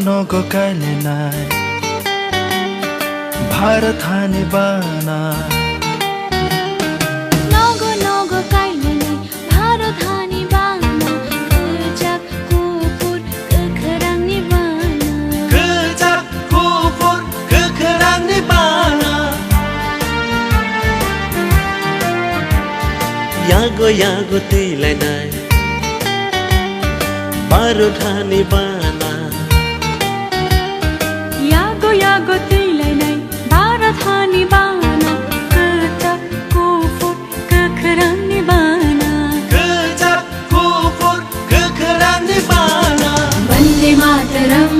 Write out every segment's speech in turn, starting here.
नगो कहिले नाइ भारत हानि बाना नगो कहिले नाइ भारत हानि बाना Kecak kufur kekerang nibana Kecak kufur kekerang nibana Yago tilai nai Bharat हानि बाना Yago tilai nai भारत हानि बाना Kecak kufur kekerang nibana Kecak kufur kekerang nibana Vande Mataram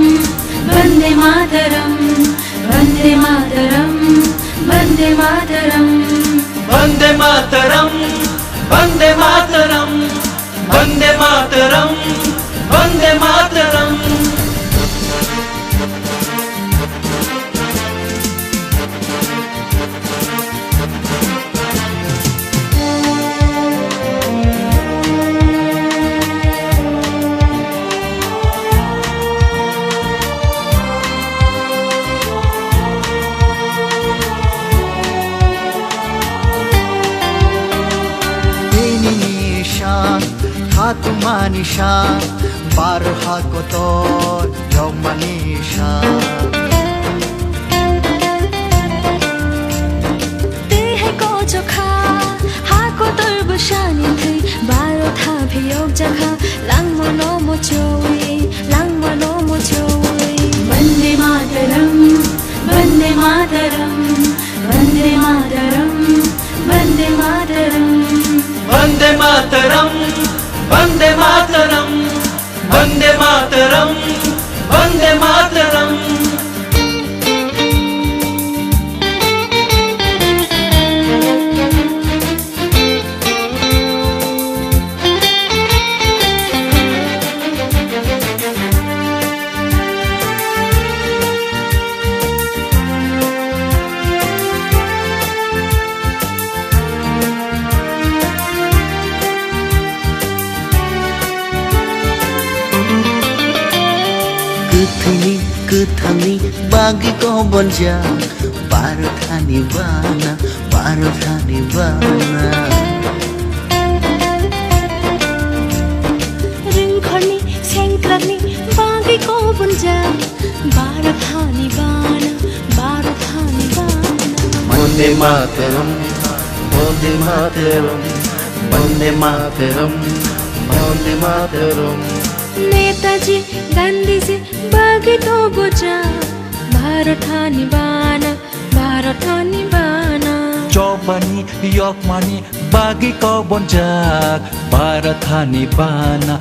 Vande Mataram Vande Mataram Vande Mataram Vande Mataram Vande Mataram Vande Mataram Vande Mataram Hatu manisha barha kotor yom manisha Te hai ko jokha ha ko tor bushani thai baro tha bhiyok jakha lang mono mo choi Vande Mataram Vande Mataram Vande Mataram Vande Mataram Vande Mataram Vande Mataram Vande Mataram Vande Mataram Kethani bagi kau bonja Bharat हानि बाना Ringkhani sengkrani bagi ko bunja Bharat hani bana Vande Mataram Vande Mataram Vande Mataram Vande Mataram Netaji Gandhiji bagi to buja Bharat hani bana Chobani Yokmani bagi kau bonjak Bharat hani bana